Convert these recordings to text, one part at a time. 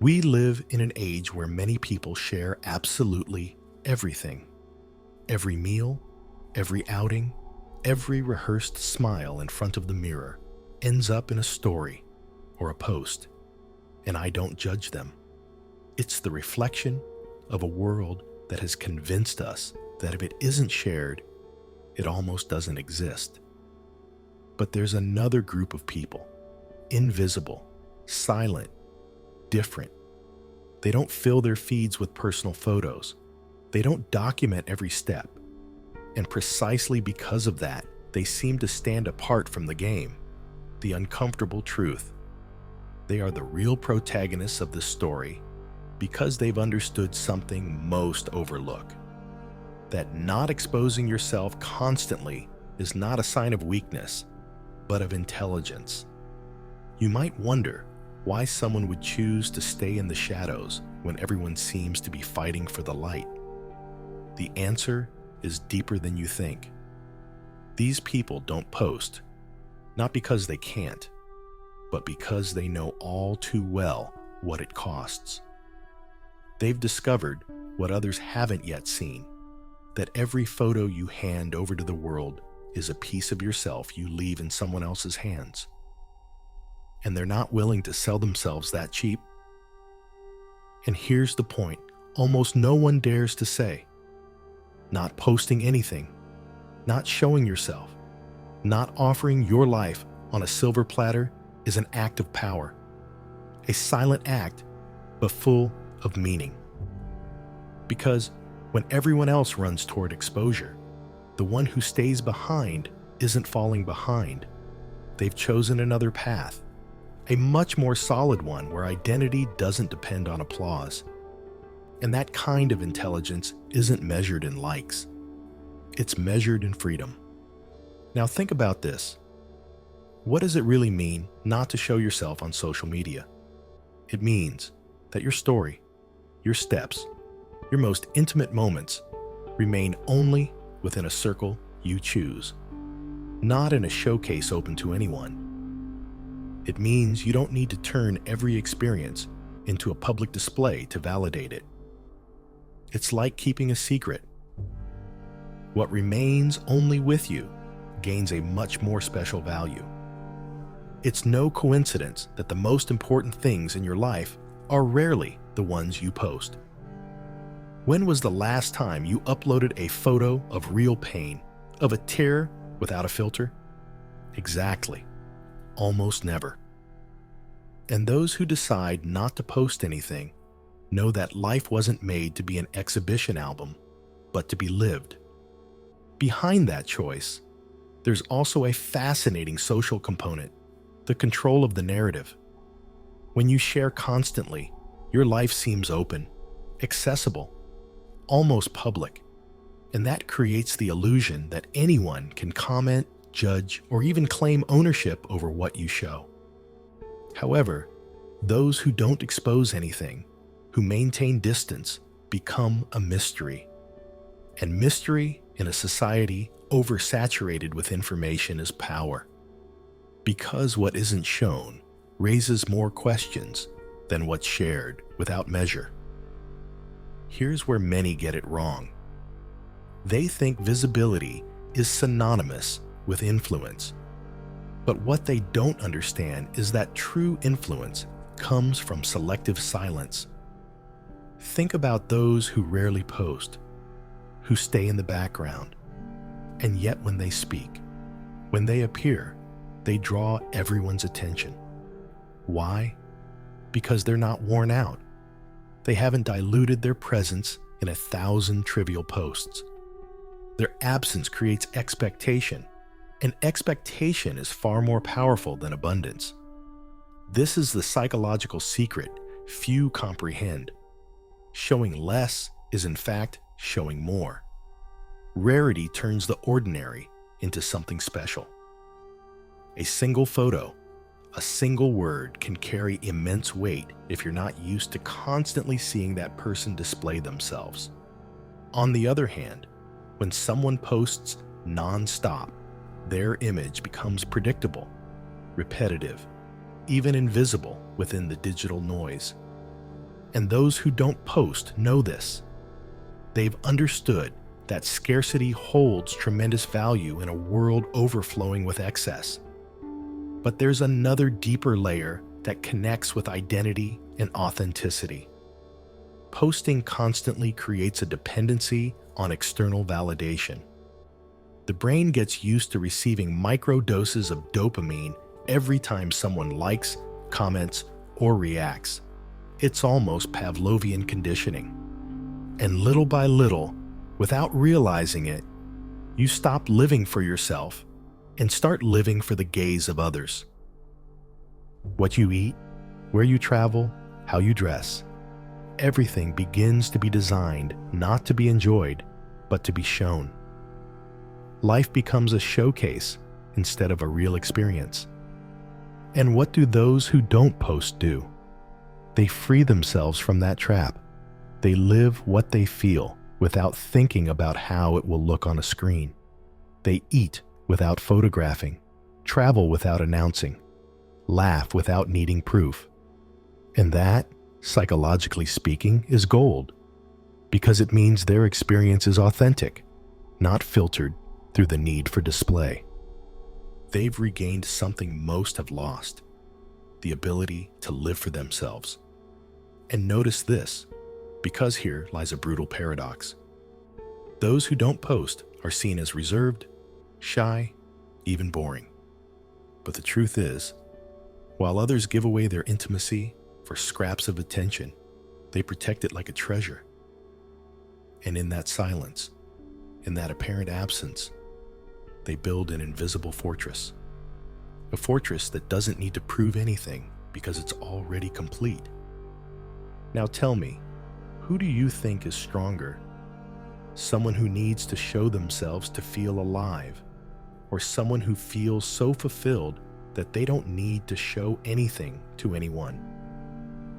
We live in an age where many people share absolutely everything. Every meal, every outing, every rehearsed smile in front of the mirror ends up in a story or a post, and I don't judge them. It's the reflection of a world that has convinced us that if it isn't shared, it almost doesn't exist. But there's another group of people, invisible, silent, different. They don't fill their feeds with personal photos. They don't document every step. And precisely because of that, they seem to stand apart from the game. The uncomfortable truth. They are the real protagonists of this story because they've understood something most overlook. That not exposing yourself constantly is not a sign of weakness, but of intelligence. You might wonder why someone would choose to stay in the shadows when everyone seems to be fighting for the light. The answer is deeper than you think. These people don't post, not because they can't, but because they know all too well what it costs. They've discovered what others haven't yet seen, that every photo you hand over to the world is a piece of yourself you leave in someone else's hands. And they're not willing to sell themselves that cheap. And here's the point almost no one dares to say. Not posting anything, not showing yourself, not offering your life on a silver platter is an act of power. A silent act, but full of meaning. Because when everyone else runs toward exposure, the one who stays behind isn't falling behind. They've chosen another path, a much more solid one where identity doesn't depend on applause. And that kind of intelligence isn't measured in likes. It's measured in freedom. Now think about this. What does it really mean not to show yourself on social media? It means that your story, your steps, your most intimate moments remain only within a circle you choose, not in a showcase open to anyone. It means you don't need to turn every experience into a public display to validate it. It's like keeping a secret. What remains only with you gains a much more special value. It's no coincidence that the most important things in your life are rarely the ones you post. When was the last time you uploaded a photo of real pain, of a tear without a filter? Exactly. Almost never. And those who decide not to post anything know that life wasn't made to be an exhibition album, but to be lived. Behind that choice, there's also a fascinating social component, the control of the narrative. When you share constantly, your life seems open, accessible, almost public, and that creates the illusion that anyone can comment, judge, or even claim ownership over what you show. However, those who don't expose anything, who maintain distance, become a mystery. And mystery in a society oversaturated with information is power. Because what isn't shown raises more questions than what's shared without measure. Here's where many get it wrong. They think visibility is synonymous with influence. But what they don't understand is that true influence comes from selective silence. Think about those who rarely post, who stay in the background, and yet when they speak, when they appear, they draw everyone's attention. Why? Because they're not worn out. They haven't diluted their presence in 1,000 trivial posts. Their absence creates expectation, and expectation is far more powerful than abundance. This is the psychological secret few comprehend. Showing less is in fact showing more. Rarity turns the ordinary into something special. A single photo, a single word can carry immense weight if you're not used to constantly seeing that person display themselves. On the other hand, when someone posts non-stop, their image becomes predictable, repetitive, even invisible within the digital noise. And those who don't post know this. They've understood that scarcity holds tremendous value in a world overflowing with excess. But there's another deeper layer that connects with identity and authenticity. Posting constantly creates a dependency on external validation. The brain gets used to receiving micro doses of dopamine every time someone likes, comments, or reacts. It's almost Pavlovian conditioning. And little by little, without realizing it, you stop living for yourself and start living for the gaze of others. What you eat, where you travel, how you dress, everything begins to be designed not to be enjoyed, but to be shown. Life becomes a showcase instead of a real experience. And what do those who don't post do? They free themselves from that trap. They live what they feel without thinking about how it will look on a screen. They eat without photographing, travel without announcing, laugh without needing proof. And that, psychologically speaking, is gold, because it means their experience is authentic, not filtered through the need for display. They've regained something most have lost: the ability to live for themselves. And notice this, because here lies a brutal paradox. Those who don't post are seen as reserved, shy, even boring. But the truth is, while others give away their intimacy for scraps of attention, they protect it like a treasure. And in that silence, in that apparent absence, they build an invisible fortress. A fortress that doesn't need to prove anything because it's already complete. Now tell me, who do you think is stronger? Someone who needs to show themselves to feel alive, or someone who feels so fulfilled that they don't need to show anything to anyone?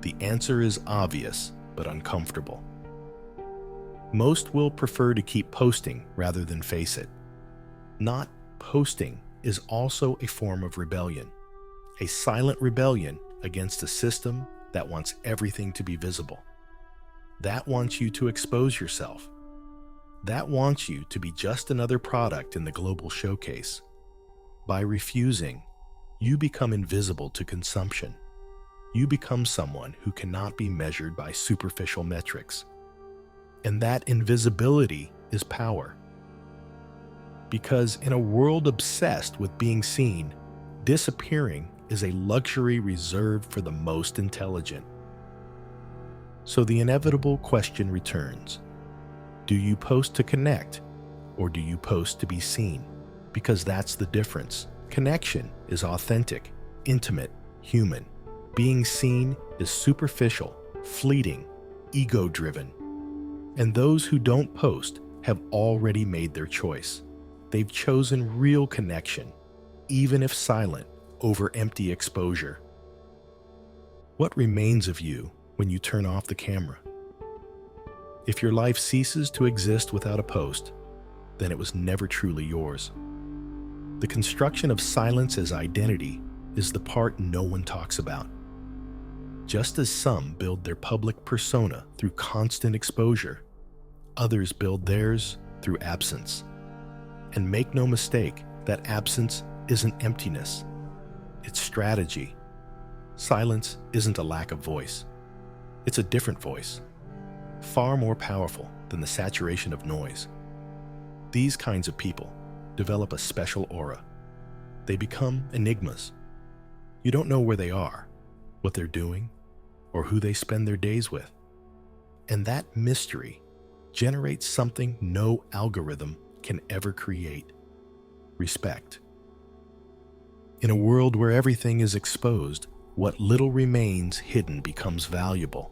The answer is obvious, but uncomfortable. Most will prefer to keep posting rather than face it. Not posting is also a form of rebellion, a silent rebellion against a system that wants everything to be visible. That wants you to expose yourself. That wants you to be just another product in the global showcase. By refusing, you become invisible to consumption. You become someone who cannot be measured by superficial metrics. And that invisibility is power. Because in a world obsessed with being seen, disappearing is a luxury reserved for the most intelligent. So the inevitable question returns. Do you post to connect, or do you post to be seen? Because that's the difference. Connection is authentic, intimate, human. Being seen is superficial, fleeting, ego-driven. And those who don't post have already made their choice. They've chosen real connection, even if silent, over empty exposure. What remains of you when you turn off the camera? If your life ceases to exist without a post, then it was never truly yours. The construction of silence as identity is the part no one talks about. Just as some build their public persona through constant exposure, others build theirs through absence. And make no mistake, that absence isn't emptiness. It's strategy. Silence isn't a lack of voice. It's a different voice, far more powerful than the saturation of noise. These kinds of people develop a special aura. They become enigmas. You don't know where they are, what they're doing, or who they spend their days with. And that mystery generates something no algorithm can ever create: respect. In a world where everything is exposed, what little remains hidden becomes valuable.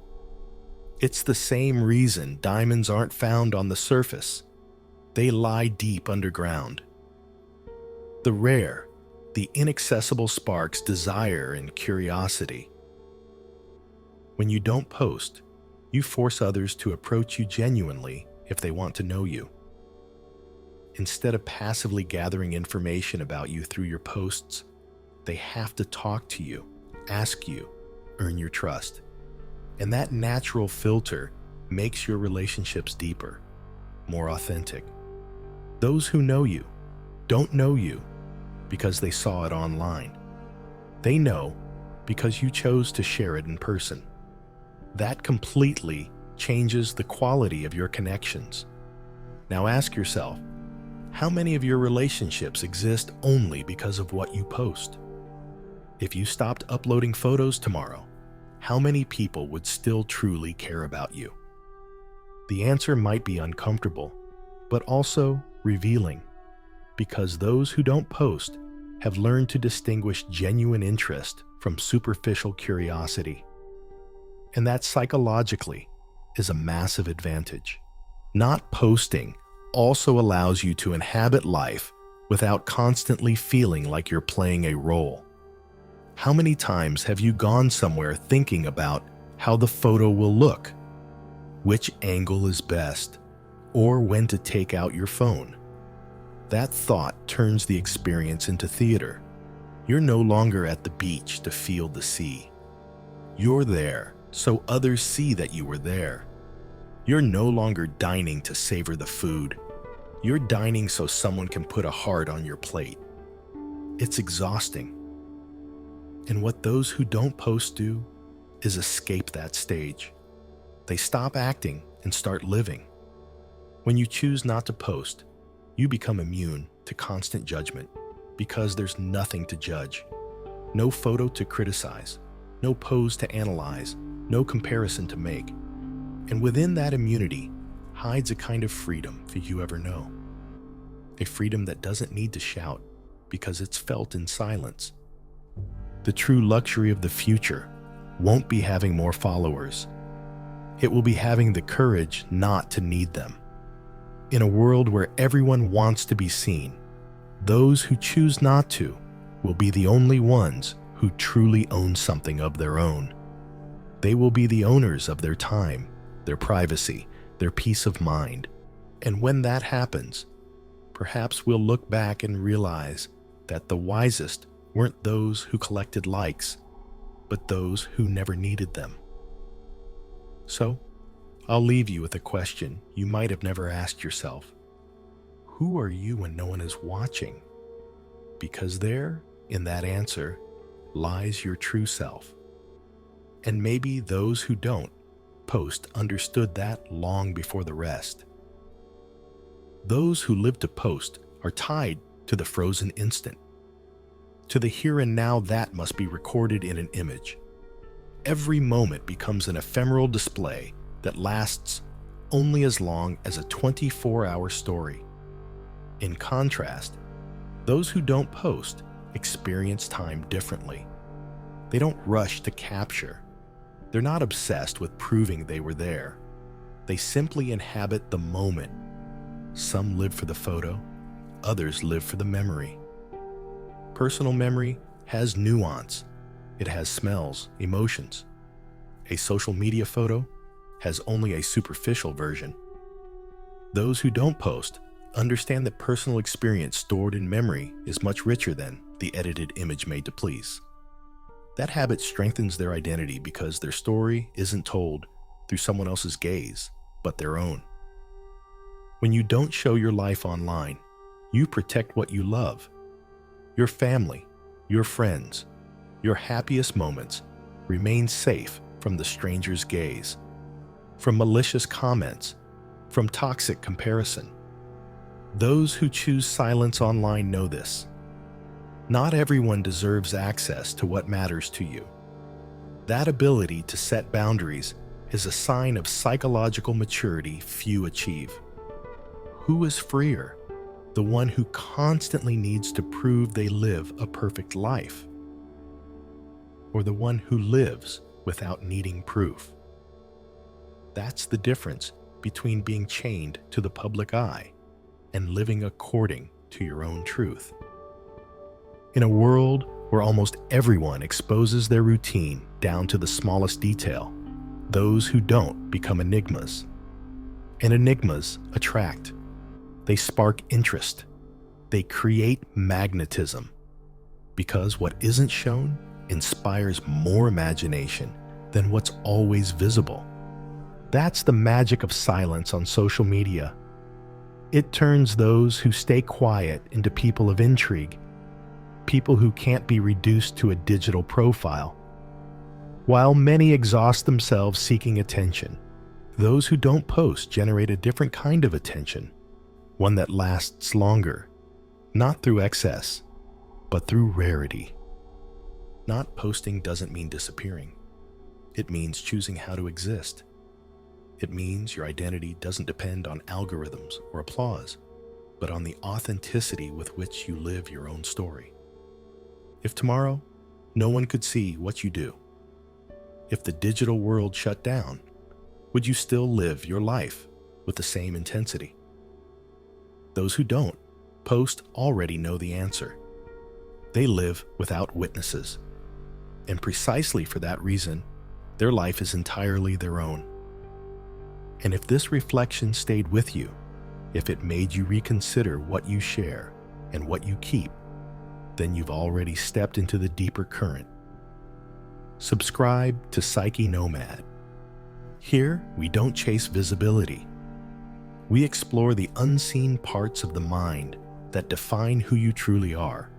It's the same reason diamonds aren't found on the surface. They lie deep underground. The rare, the inaccessible sparks desire and curiosity. When you don't post, you force others to approach you genuinely if they want to know you. Instead of passively gathering information about you through your posts, they have to talk to you, ask you, earn your trust. And that natural filter makes your relationships deeper, more authentic. Those who know you don't know you because they saw it online. They know because you chose to share it in person. That completely changes the quality of your connections. Now ask yourself, how many of your relationships exist only because of what you post? If you stopped uploading photos tomorrow, how many people would still truly care about you? The answer might be uncomfortable, but also revealing, because those who don't post have learned to distinguish genuine interest from superficial curiosity. And that psychologically is a massive advantage. Not posting also allows you to inhabit life without constantly feeling like you're playing a role. How many times have you gone somewhere thinking about how the photo will look, which angle is best, or when to take out your phone? That thought turns the experience into theater. You're no longer at the beach to feel the sea. You're there so others see that you were there. You're no longer dining to savor the food. You're dining so someone can put a heart on your plate. It's exhausting. And what those who don't post do is escape that stage. They stop acting and start living. When you choose not to post, you become immune to constant judgment because there's nothing to judge. No photo to criticize, no pose to analyze, no comparison to make. And within that immunity hides a kind of freedom few you ever know. A freedom that doesn't need to shout because it's felt in silence. The true luxury of the future won't be having more followers. It will be having the courage not to need them. In a world where everyone wants to be seen, those who choose not to will be the only ones who truly own something of their own. They will be the owners of their time, their privacy, their peace of mind. And when that happens, perhaps we'll look back and realize that the wisest weren't those who collected likes, but those who never needed them. So, I'll leave you with a question you might have never asked yourself. Who are you when no one is watching? Because there, in that answer, lies your true self. And maybe those who don't post understood that long before the rest. Those who live to post are tied to the frozen instant, to the here and now that must be recorded in an image. Every moment becomes an ephemeral display that lasts only as long as a 24-hour story. In contrast, those who don't post experience time differently. They don't rush to capture. They're not obsessed with proving they were there. They simply inhabit the moment. Some live for the photo, others live for the memory. Personal memory has nuance. It has smells, emotions. A social media photo has only a superficial version. Those who don't post understand that personal experience stored in memory is much richer than the edited image made to please. That habit strengthens their identity because their story isn't told through someone else's gaze, but their own. When you don't show your life online, you protect what you love. Your family, your friends, your happiest moments remain safe from the stranger's gaze, from malicious comments, from toxic comparison. Those who choose silence online know this. Not everyone deserves access to what matters to you. That ability to set boundaries is a sign of psychological maturity few achieve. Who is freer? The one who constantly needs to prove they live a perfect life, or the one who lives without needing proof? That's the difference between being chained to the public eye and living according to your own truth. In a world where almost everyone exposes their routine down to the smallest detail, those who don't become enigmas. And enigmas attract. They spark interest. They create magnetism. Because what isn't shown inspires more imagination than what's always visible. That's the magic of silence on social media. It turns those who stay quiet into people of intrigue, people who can't be reduced to a digital profile. While many exhaust themselves seeking attention, those who don't post generate a different kind of attention, one that lasts longer, not through excess, but through rarity. Not posting doesn't mean disappearing. It means choosing how to exist. It means your identity doesn't depend on algorithms or applause, but on the authenticity with which you live your own story. If tomorrow, no one could see what you do, if the digital world shut down, would you still live your life with the same intensity? Those who don't post already know the answer. They live without witnesses. And precisely for that reason, their life is entirely their own. And if this reflection stayed with you, if it made you reconsider what you share and what you keep, then you've already stepped into the deeper current. Subscribe to Psyche Nomad. Here, we don't chase visibility. We explore the unseen parts of the mind that define who you truly are.